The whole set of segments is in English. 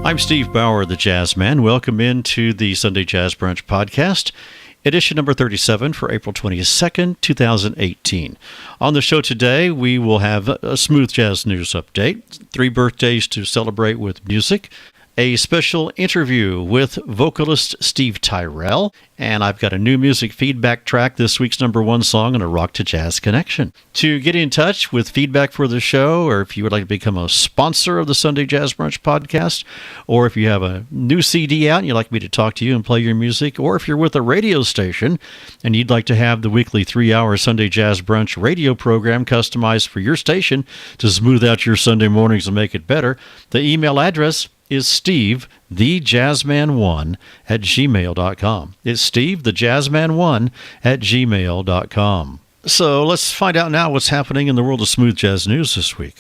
I'm Steve Bauer, the Jazz Man. Welcome into the Sunday Jazz Brunch Podcast, edition number 37 for April 22nd, 2018. On the show today, we will have a smooth jazz news update, 3 birthdays to celebrate with music, a special interview with vocalist Steve Tyrell, and I've got a new music feedback track, this week's number 1 song, and a rock to jazz connection. To get in touch with feedback for the show, or if you would like to become a sponsor of the Sunday Jazz Brunch Podcast, or if you have a new CD out and you'd like me to talk to you and play your music, or if you're with a radio station and you'd like to have the weekly 3-hour Sunday Jazz Brunch radio program customized for your station to smooth out your Sunday mornings and make it better, the email address is Steve, the Jazzman1 at gmail.com. It's Steve, the Jazzman1 at gmail.com. So let's find out now what's happening in the world of smooth jazz news this week.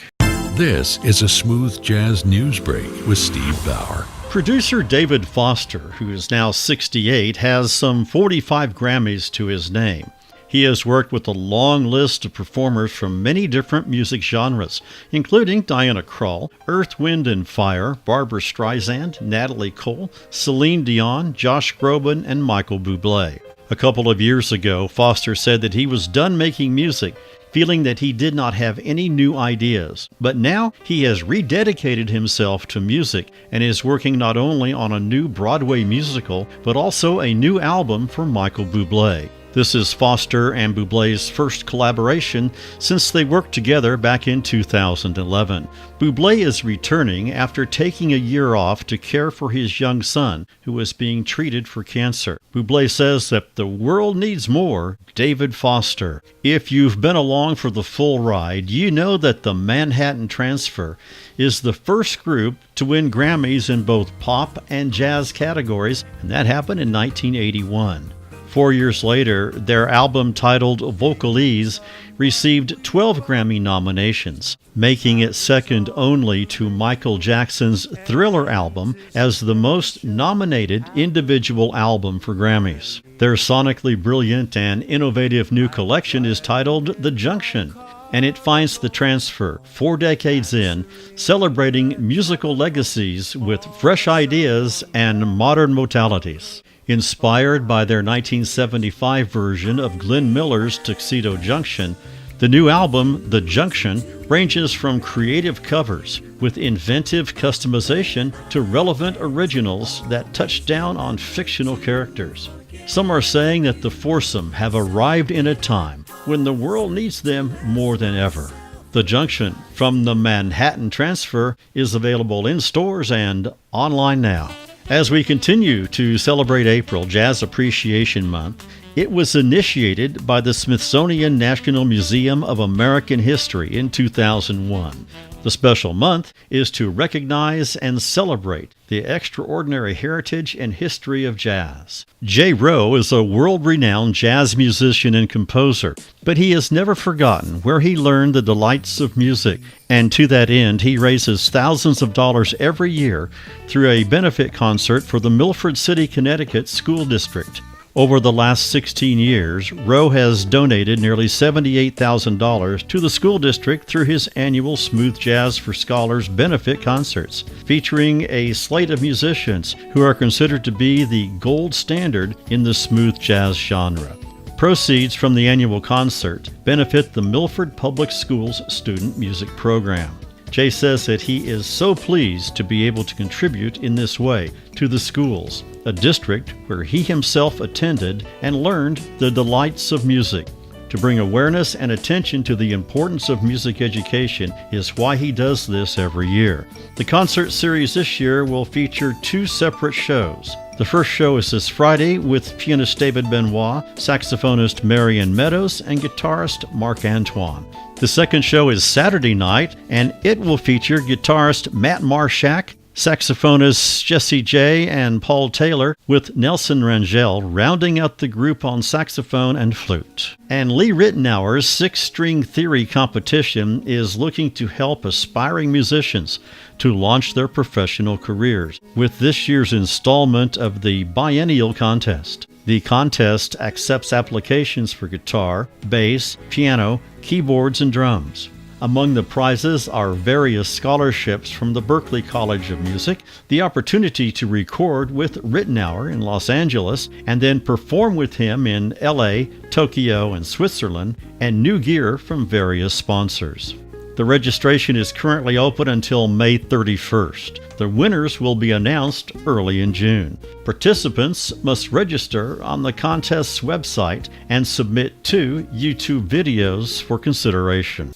This is a Smooth Jazz News Break with Steve Bauer. Producer David Foster, who is now 68, has some 45 Grammys to his name. He has worked with a long list of performers from many different music genres, including Diana Krall, Earth, Wind & Fire, Barbra Streisand, Natalie Cole, Celine Dion, Josh Groban, and Michael Bublé. A couple of years ago, Foster said that he was done making music, feeling that he did not have any new ideas. But now he has rededicated himself to music and is working not only on a new Broadway musical, but also a new album for Michael Bublé. This is Foster and Bublé's first collaboration since they worked together back in 2011. Bublé is returning after taking a year off to care for his young son, who was being treated for cancer. Bublé says that the world needs more David Foster. If you've been along for the full ride, you know that the Manhattan Transfer is the first group to win Grammys in both pop and jazz categories, and that happened in 1981. 4 years later, their album titled Vocalist received 12 Grammy nominations, making it second only to Michael Jackson's Thriller album as the most nominated individual album for Grammys. Their sonically brilliant and innovative new collection is titled The Junction, and it finds the Transfer 4 decades in, celebrating musical legacies with fresh ideas and modern modalities. Inspired by their 1975 version of Glenn Miller's Tuxedo Junction, the new album, The Junction, ranges from creative covers with inventive customization to relevant originals that touch down on fictional characters. Some are saying that the foursome have arrived in a time when the world needs them more than ever. The Junction from the Manhattan Transfer is available in stores and online now. As we continue to celebrate April Jazz Appreciation Month, it was initiated by the Smithsonian National Museum of American History in 2001. The special month is to recognize and celebrate the extraordinary heritage and history of jazz. J. Rowe is a world-renowned jazz musician and composer, but he has never forgotten where he learned the delights of music, and to that end, he raises thousands of dollars every year through a benefit concert for the Milford City, Connecticut School District. Over the last 16 years, Rowe has donated nearly $78,000 to the school district through his annual Smooth Jazz for Scholars benefit concerts, featuring a slate of musicians who are considered to be the gold standard in the smooth jazz genre. Proceeds from the annual concert benefit the Milford Public Schools student music program. Jay says that he is so pleased to be able to contribute in this way to the schools, a district where he himself attended and learned the delights of music. To bring awareness and attention to the importance of music education is why he does this every year. The concert series this year will feature 2 separate shows. The first show is this Friday with pianist David Benoit, saxophonist Marion Meadows, and guitarist Marc Antoine. The second show is Saturday night, and it will feature guitarist Matt Marshak, saxophonists Jesse J. and Paul Taylor, with Nelson Rangel rounding out the group on saxophone and flute. And Lee Rittenauer's 6-string theory competition is looking to help aspiring musicians to launch their professional careers with this year's installment of the biennial contest. The contest accepts applications for guitar, bass, piano, keyboards, and drums. Among the prizes are various scholarships from the Berklee College of Music, the opportunity to record with Rittenauer in Los Angeles, and then perform with him in LA, Tokyo, and Switzerland, and new gear from various sponsors. The registration is currently open until May 31st. The winners will be announced early in June. Participants must register on the contest's website and submit 2 YouTube videos for consideration.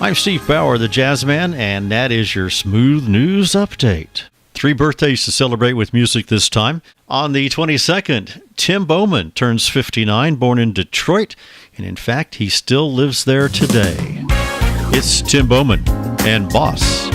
I'm Steve Bauer, the Jazz Man, and that is your Smooth News Update. 3 birthdays to celebrate with music this time. On the 22nd, Tim Bowman turns 59, born in Detroit, and in fact, he still lives there today. It's Tim Bowman and Boss.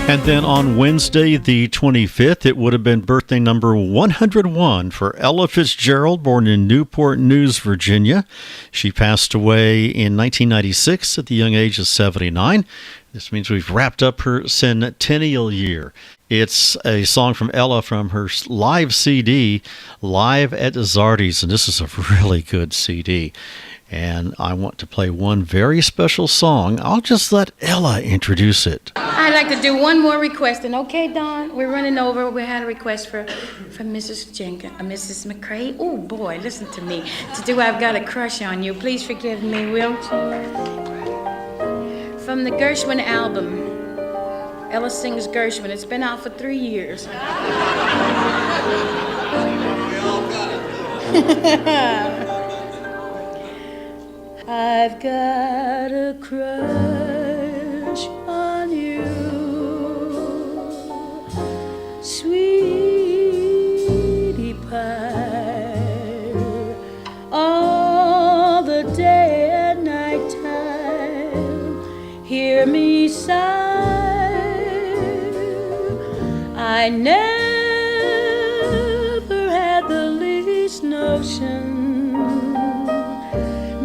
And then on Wednesday, the 25th, it would have been birthday number 101 for Ella Fitzgerald, born in Newport News, Virginia. She passed away in 1996 at the young age of 79. This means we've wrapped up her centennial year. It's a song from Ella from her live CD, Live at Zardy's, and this is a really good CD. And I want to play one very special song. I'll just let Ella introduce it. I'd like to do one more request. And okay, Don, we're running over. We had a request from Mrs. Jenkins, Mrs. McCrae. Oh, boy, listen to me. To do I've Got a Crush on You. Please forgive me, will you? From the Gershwin album. Ella sings Gershwin. It's been out for 3 years. We all got it. I've got a crush on you, sweetie pie, all the day and night time. Hear me sigh. I never had the least notion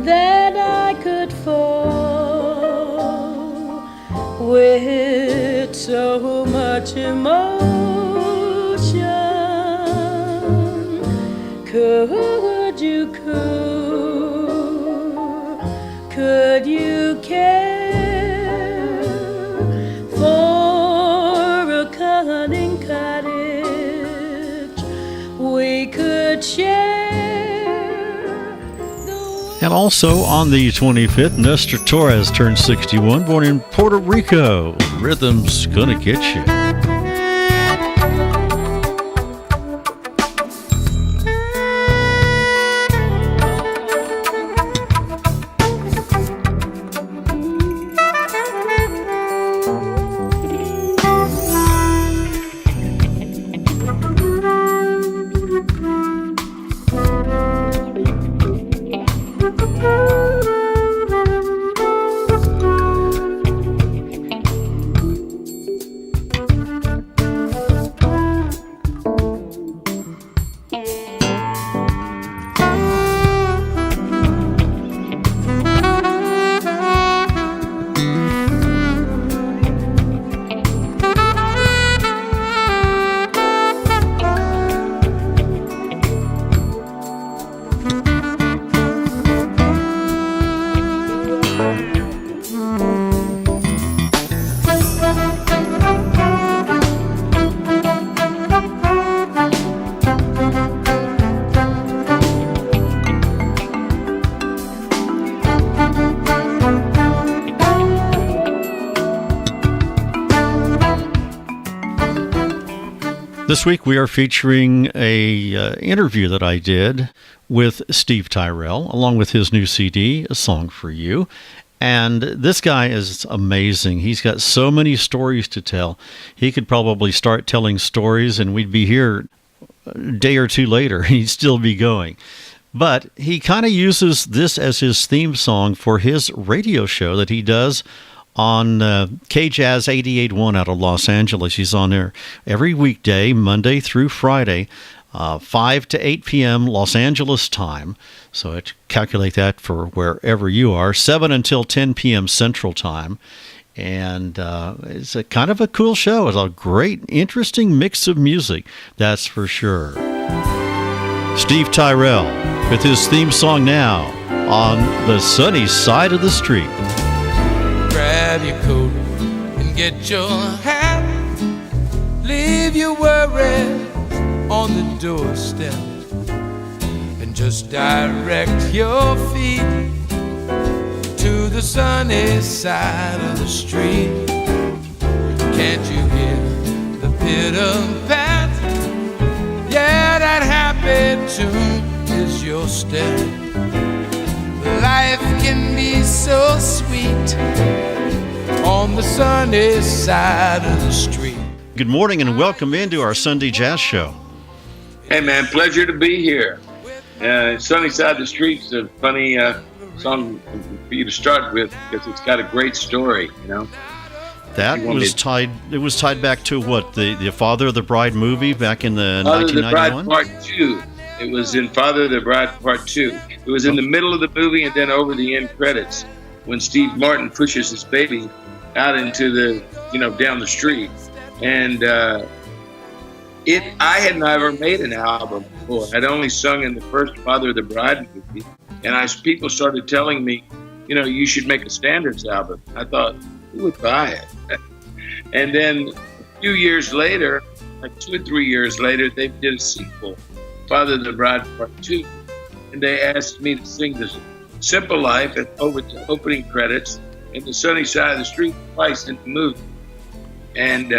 that I could fall with so much emotion. Could you care for a cunning cottage we could share? And also on the 25th, Nestor Torres turned 61, born in Puerto Rico. Rhythm's Gonna Get You. This week we are featuring a interview that I did with Steve Tyrell, along with his new CD, A Song for You. And this guy is amazing. He's got so many stories to tell. He could probably start telling stories and we'd be here a day or two later. He'd still be going. But he kind of uses this as his theme song for his radio show that he does on KJazz 88.1 out of Los Angeles. He's on there every weekday, Monday through Friday, 5 to 8 p.m. Los Angeles time. So calculate that for wherever you are, 7 until 10 p.m. Central time. And it's a kind of a cool show. It's a great, interesting mix of music, that's for sure. Steve Tyrell with his theme song now on the sunny side of the street. Grab your coat and get your hat. Leave your worries on the doorstep and just direct your feet to the sunny side of the street. Can't you hear the pitter-pat? Yeah, that happy tune is your step. Life can be so sweet on the sunny side of the street. Good morning and welcome into our Sunday Jazz Show. Hey, man, pleasure to be here. Sunny Side of the Street's a funny song for you to start with because it's got a great story, you know. That was tied. It was tied back to what, the Father of the Bride movie back in the Father of the 1991. Bride Part 2. It was in Father of the Bride Part 2. It was in the middle of the movie and then over the end credits when Steve Martin pushes his baby out into the, down the street. And I had never made an album before. I'd only sung in the first Father of the Bride movie. And people started telling me, you should make a standards album. I thought, who would buy it? And then a few years later, like 2 or 3 years later, they did a sequel, Father of the Bride Part 2. And they asked me to sing this Simple Life and over the opening credits in the sunny side of the street twice in the movie. And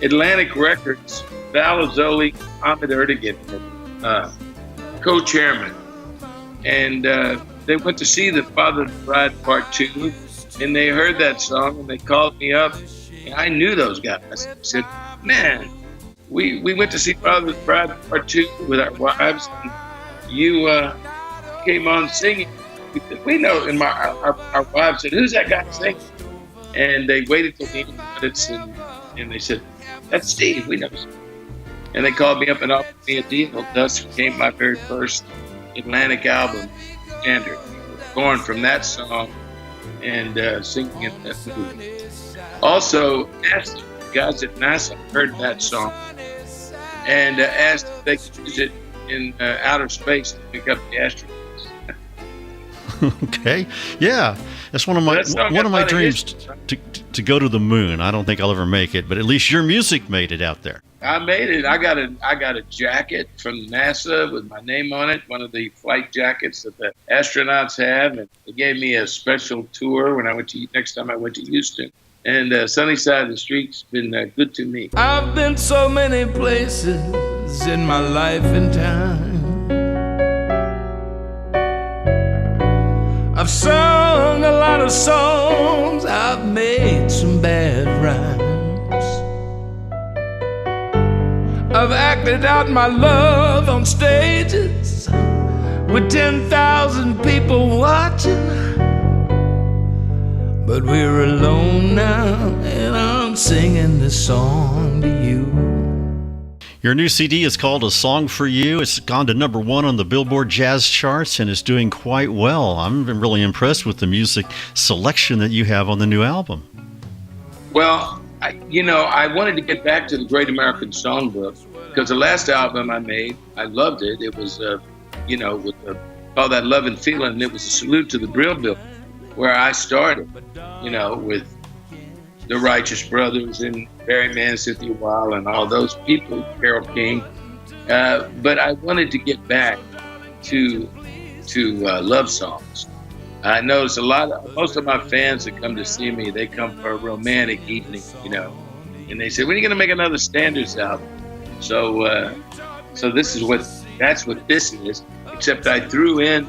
Atlantic Records, Val Azzoli, Ahmed Erdogan, co-chairman. And they went to see the Father of the Bride Part 2, and they heard that song, and they called me up. And I knew those guys. I said, man, we went to see Father of the Bride Part 2 with our wives, and you came on singing. We know, and our wives said, who's that guy singing? And they waited till the end credits, and they said, that's Steve, we know Steve. And they called me up and offered me a deal. Thus became my very first Atlantic album, Standard, born from that song and singing in that movie. Also, asked the guys at NASA heard that song and asked if they could use it in outer space to pick up the astronauts. Okay, yeah, that's one of my dreams to go to the moon. I don't think I'll ever make it, but at least your music made it out there. I made it. I got a jacket from NASA with my name on it, one of the flight jackets that the astronauts have, and they gave me a special tour when next time I went to Houston. And sunny side of the street's been good to me. I've been so many places in my life and time. I've sung a lot of songs, I've made some bad rhymes. I've acted out my love on stages with 10,000 people watching. But we're alone now, and I'm singing this song to you. Your new CD is called A Song for You. It's gone to number 1 on the Billboard Jazz charts and is doing quite well. I'm really impressed with the music selection that you have on the new album. Well, I wanted to get back to the Great American Songbook because the last album I made, I loved it. It was, with all that love and feeling, and it was a salute to the Brill Building where I started, with the Righteous Brothers and Barry Mann, Cynthia Weil, and all those people, Carole King. But I wanted to get back to love songs. I notice most of my fans that come to see me, they come for a romantic evening, and they say, when are you going to make another standards album? So this is that's what this is. Except I threw in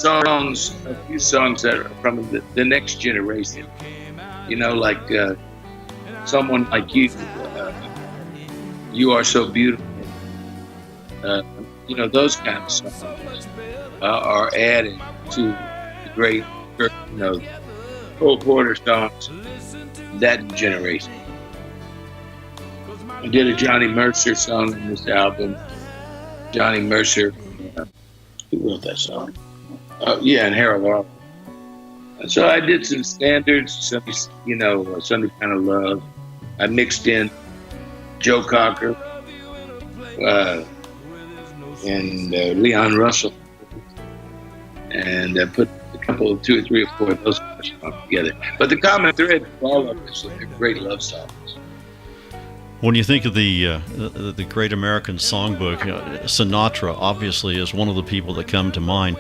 a few songs that are from the next generation. You know, like Someone Like You, You Are So Beautiful. You know, those kind of songs are added to the great, you know, Cole Porter songs, that generation. I did a Johnny Mercer song in this album. Johnny Mercer, who wrote that song? And Harold Arlen. And so I did some standards, some kind of love. I mixed in Joe Cocker and Leon Russell, and put two or three or four of those songs together. But the common thread of all of this is they're great love songs. When you think of the Great American Songbook, Sinatra obviously is one of the people that come to mind.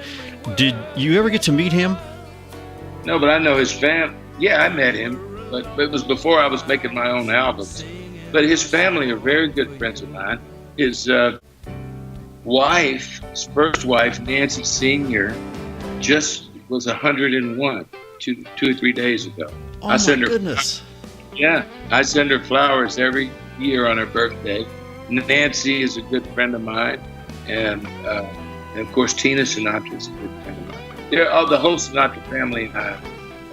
Did you ever get to meet him? No, but I know his family. Yeah, I met him, but it was before I was making my own albums. But his family are very good friends of mine. His first wife, Nancy Sr., just was 101 two or 3 days ago. Oh, my goodness. Yeah, I send her flowers every year on her birthday. Nancy is a good friend of mine, and of course Tina Sinatra is a good friend of mine. The whole Sinatra family and I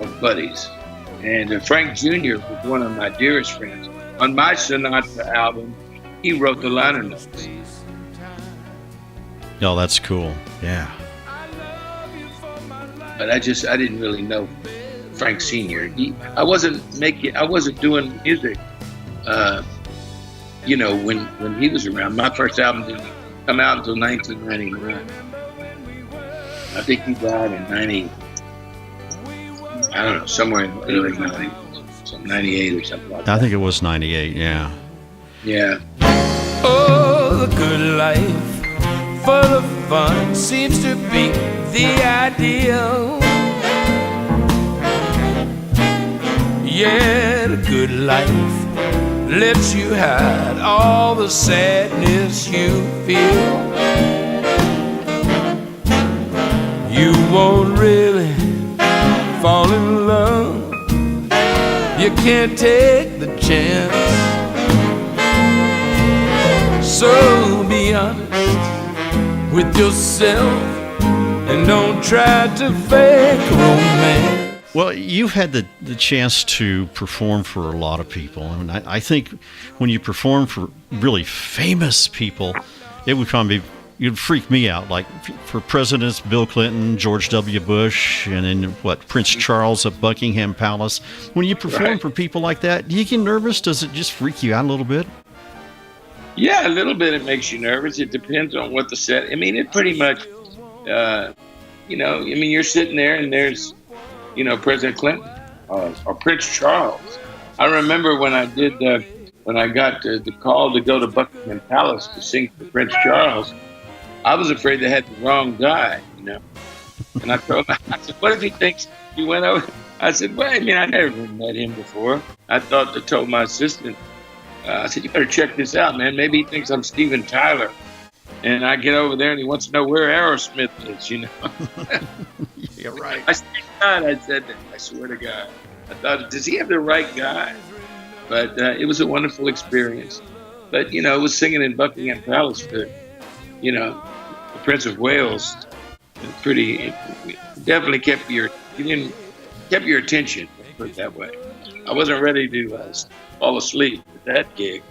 are buddies. And Frank Jr. was one of my dearest friends. On my Sinatra album, he wrote the liner notes. Oh, that's cool. Yeah. But I didn't really know Frank Sr. I wasn't doing music, when he was around. My first album didn't come out until 1999. I think he died in somewhere in the early 90s, 98 or something like that. I think it was 98, yeah. Yeah. Oh, the good life, full of fun, seems to be the ideal. Yeah, the good life lets you hide all the sadness you feel. You won't really fall in love. You can't take the chance. So be honest with yourself and don't try to fake romance. Well, you've had the chance to perform for a lot of people. I mean, I think when you perform for really famous people, it would probably you'd freak me out. Like for presidents, Bill Clinton, George W. Bush, and then Prince Charles at Buckingham Palace. When you perform for people like that, do you get nervous? Does it just freak you out a little bit? Yeah, a little bit. It makes you nervous. It depends on what the set. I mean, it pretty much, you're sitting there and there's, President Clinton or Prince Charles. I remember when I got the call to go to Buckingham Palace to sing for Prince Charles, I was afraid they had the wrong guy, And I told him, I said, what if he thinks you went over? I said, well, I never met him before. I told my assistant, I said, you better check this out, man. Maybe he thinks I'm Steven Tyler. And I get over there and he wants to know where Aerosmith is, You're right. I said that. I swear to God. I thought, does he have the right guy? But it was a wonderful experience. But, it was singing in Buckingham Palace for, the Prince of Wales. It definitely kept your attention, put it that way. I wasn't ready to fall asleep at that gig.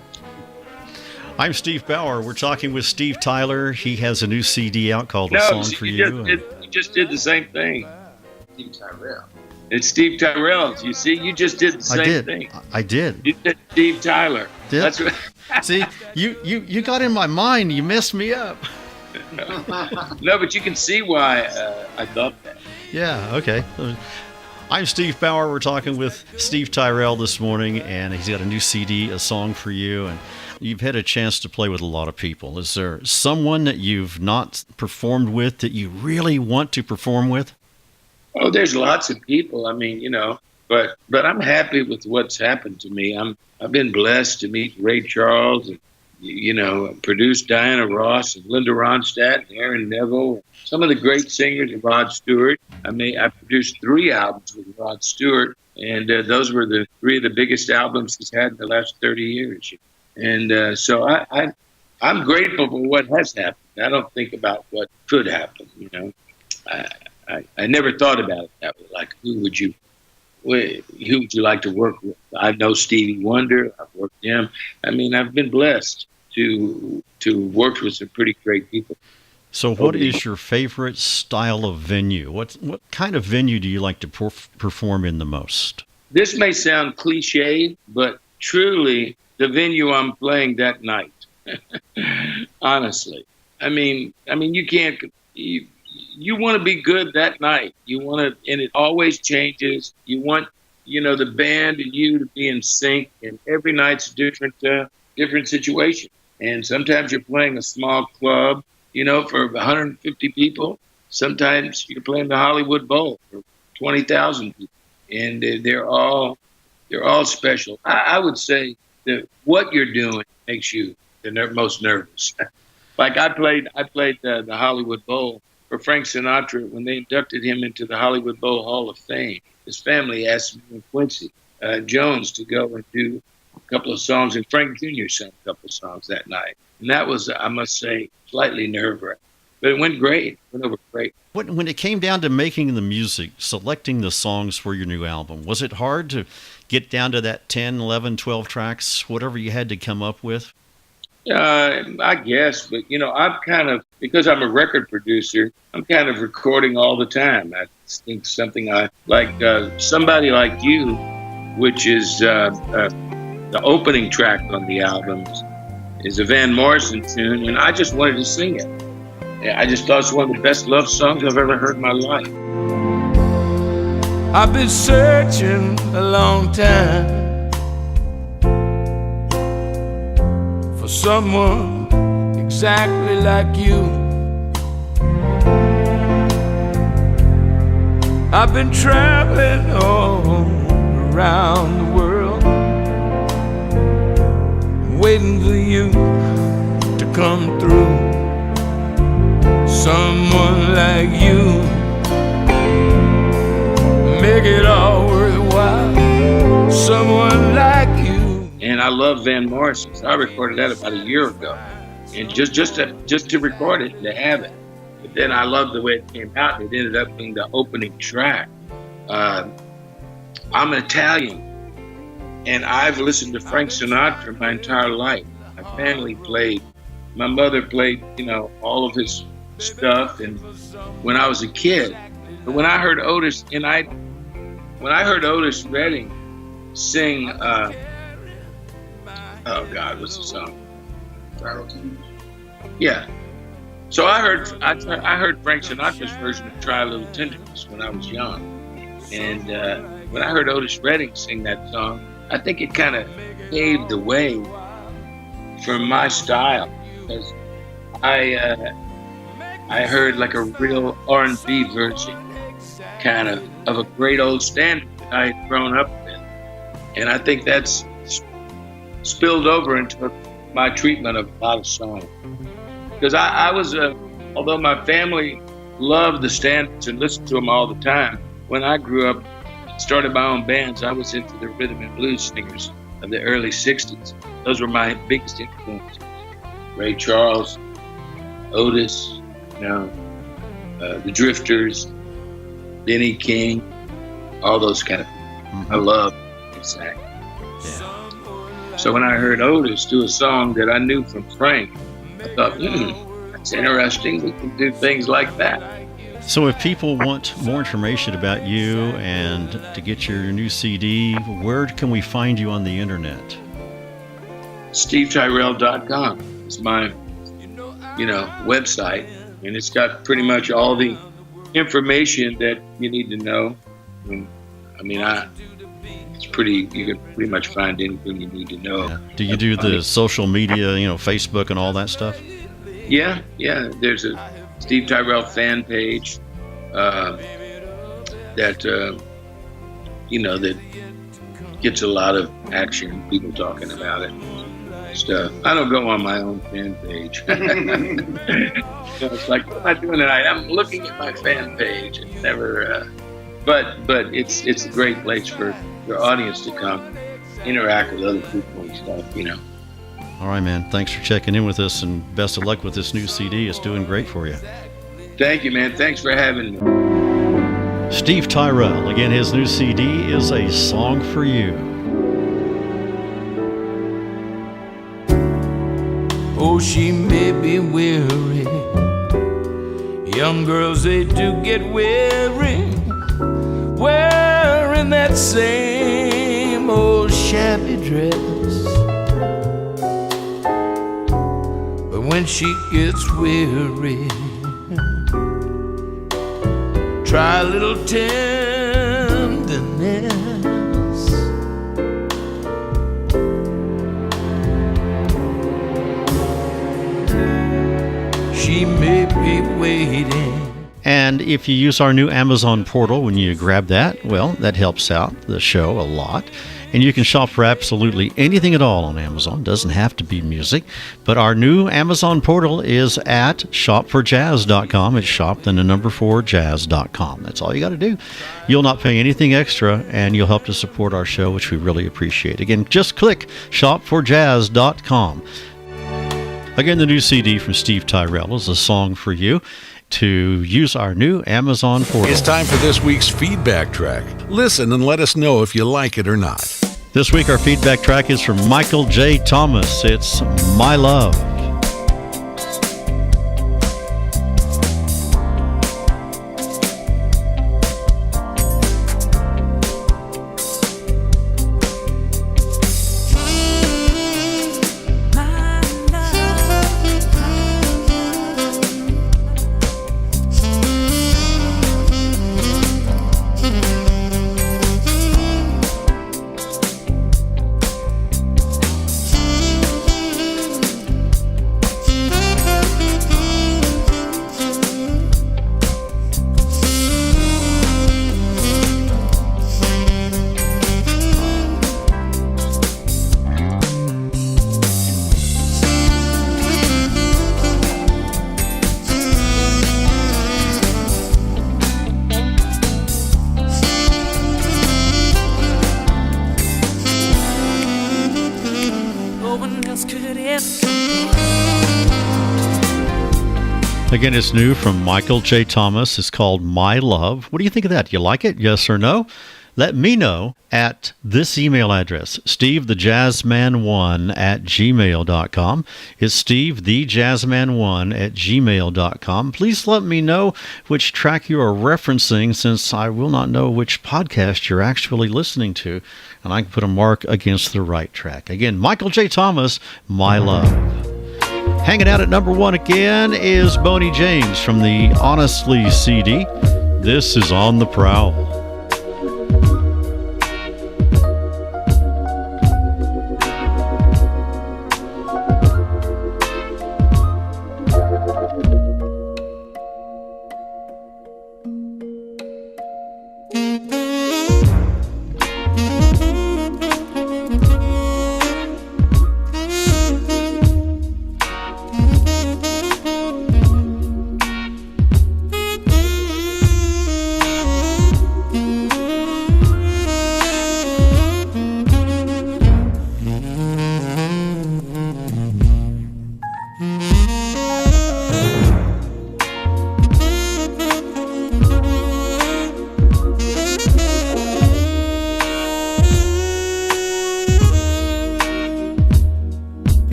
I'm Steve Bauer. We're talking with Steve Tyler. He has a new CD out called A Song for You. You just did the same thing. Steve Tyrell. It's Steve Tyrell. You see, you just did the same thing. I did. You did Steve Tyler. Did? That's right. See, you got in my mind. You messed me up. No, but you can see why I thought that. Yeah, okay. I'm Steve Bauer. We're talking with Steve Tyrell this morning, and he's got a new CD, A Song for You, and you've had a chance to play with a lot of people. Is there someone that you've not performed with that you really want to perform with? Oh, there's lots of people. But I'm happy with what's happened to me. I've been blessed to meet Ray Charles and produced Diana Ross and Linda Ronstadt and Aaron Neville, some of the great singers, and Rod Stewart. I produced 3 albums with Rod Stewart, and those were the 3 of the biggest albums he's had in the last 30 years. And so I'm grateful for what has happened. I don't think about what could happen. I never thought about it that way. Like, who would you like to work with? I know Stevie Wonder. I've worked with him. I mean, I've been blessed to work with some pretty great people. So what is your favorite style of venue? What kind of venue do you like to perform in the most? This may sound cliche, but truly the venue I'm playing that night. Honestly. I mean, you want to be good that night. You want to, and it always changes. You want, the band and you to be in sync, and every night's different situation. And sometimes you're playing a small club, for 150 people. Sometimes you're playing the Hollywood Bowl for 20,000 people, and they're all special. I would say that what you're doing makes you the most nervous. Like I played the Hollywood Bowl for Frank Sinatra when they inducted him into the Hollywood Bowl Hall of Fame. His family asked me and Quincy Jones to go and do a couple of songs, and Frank Jr. sang a couple of songs that night. And that was, I must say, slightly nerve-wracking. But it went great. It went over great. When it came down to making the music, selecting the songs for your new album, was it hard to get down to that 10, 11, 12 tracks, whatever you had to come up with? I guess, but I'm kind of, because I'm a record producer, I'm kind of recording all the time. I think something I like, Somebody Like You, which is the opening track on the album, is a Van Morrison tune, and I just wanted to sing it. I just thought it's one of the best love songs I've ever heard in my life. I've been searching a long time for someone exactly like you. I've been traveling all around the world, waiting for you to come through. Someone like you make it all worthwhile. Someone like you. And I love Van Morrison. So I recorded that about a year ago, and just to record it and to have it. But then I loved the way it came out, and it ended up being the opening track. I'm Italian, and I've listened to Frank Sinatra my entire life. My family played. My mother played, all of his stuff, and when I was a kid. But when I heard Otis, Redding sing, what's the song? Yeah. So I heard Frank Sinatra's version of "Try a Little Tenderness" when I was young, and when I heard Otis Redding sing that song, I think it kind of paved the way for my style, because I heard like a real R&B version, kind of a great old standard that I had grown up with, and I think that's spilled over into my treatment of a lot of songs. Because I was, although my family loved the standards and listened to them all the time, when I grew up, started my own bands, I was into the rhythm and blues singers of the early 60s. Those were my biggest influences. Ray Charles, Otis, the Drifters, Benny King, all those kind of people. Mm-hmm. I love and sang. Yeah. So when I heard Otis do a song that I knew from Frank, I thought, that's interesting. We can do things like that. So if people want more information about you and to get your new CD, where can we find you on the internet? SteveTyrell.com is my, website, and it's got pretty much all the information that you need to know. You can pretty much find anything you need to know. Yeah. Do you do the social media, Facebook and all that stuff? Yeah. There's a Steve Tyrell fan page that gets a lot of action, people talking about it. stuff. I don't go on my own fan page. It's like, what am I doing tonight? I'm looking at my fan page. It's never, but it's a great place for your audience to come, interact with other people and stuff, you know. All right, man. Thanks for checking in with us, and best of luck with this new CD. It's doing great for you. Thank you, man. Thanks for having me. Steve Tyrell. Again, his new CD is A Song for You. Oh, she may be weary. Young girls, they do get weary, wearing that same old shabby dress. But when she gets weary, try a little tenderness. She may be waiting. And if you use our new Amazon portal, when you grab that, well, that helps out the show a lot. And you can shop for absolutely anything at all on Amazon. Doesn't have to be music. But our new Amazon portal is at shopforjazz.com. It's shop, then the number 4, jazz.com. That's all you got to do. You'll not pay anything extra, and you'll help to support our show, which we really appreciate. Again, just click shopforjazz.com. Again, the new CD from Steve Tyrell is A Song for You. To use our new Amazon portal. It's time for this week's feedback track. Listen and let us know if you like it or not. This week, our feedback track is from Michael J. Thomas. It's My Love. Again, it's new from Michael J. Thomas. It's called My Love. What do you think of that? Do you like it? Yes or no? Let me know at this email address, stevethejazzman1@gmail.com. It's stevethejazzman1@gmail.com. Please let me know which track you are referencing, since I will not know which podcast you're actually listening to, and I can put a mark against the right track. Again, Michael J. Thomas, My Love. Hanging out at number 1 again is Boney James from the Honestly CD. This is On the Prowl.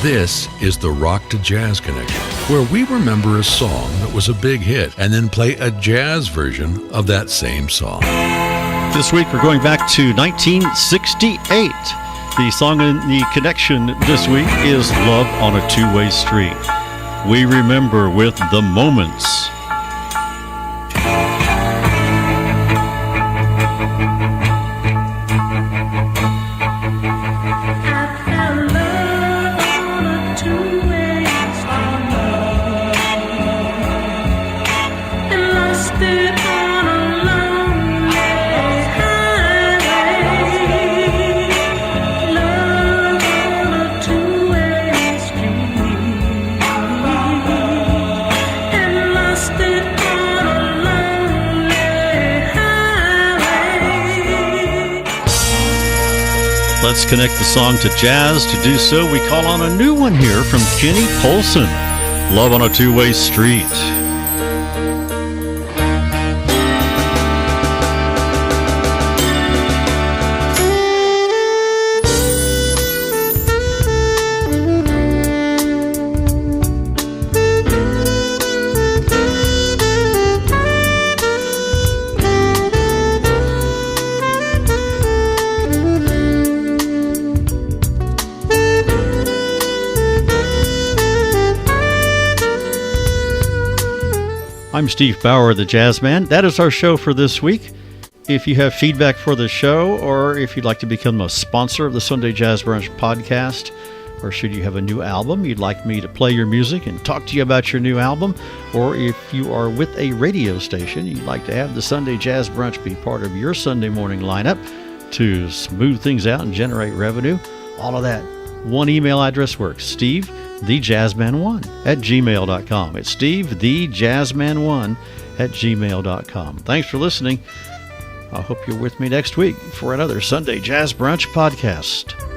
This is the Rock to Jazz Connection, where we remember a song that was a big hit and then play a jazz version of that same song. This week we're going back to 1968. The song in the connection this week is Love on a Two-Way Street. We remember with The Moments. Stay Let's connect the song to jazz. To do so, we call on a new one here from Kenny Polson, Love on a Two-Way Street. I'm Steve Bauer, the Jazz Man. That is our show for this week. If you have feedback for the show, or if you'd like to become a sponsor of the Sunday Jazz Brunch podcast, or should you have a new album, you'd like me to play your music and talk to you about your new album, or if you are with a radio station, you'd like to have the Sunday Jazz Brunch be part of your Sunday morning lineup to smooth things out and generate revenue, all of that, one email address works: Steve, thejazzman1 at gmail.com. It's Steve, thejazzman1 at gmail.com. Thanks for listening. I hope you're with me next week for another Sunday Jazz Brunch podcast.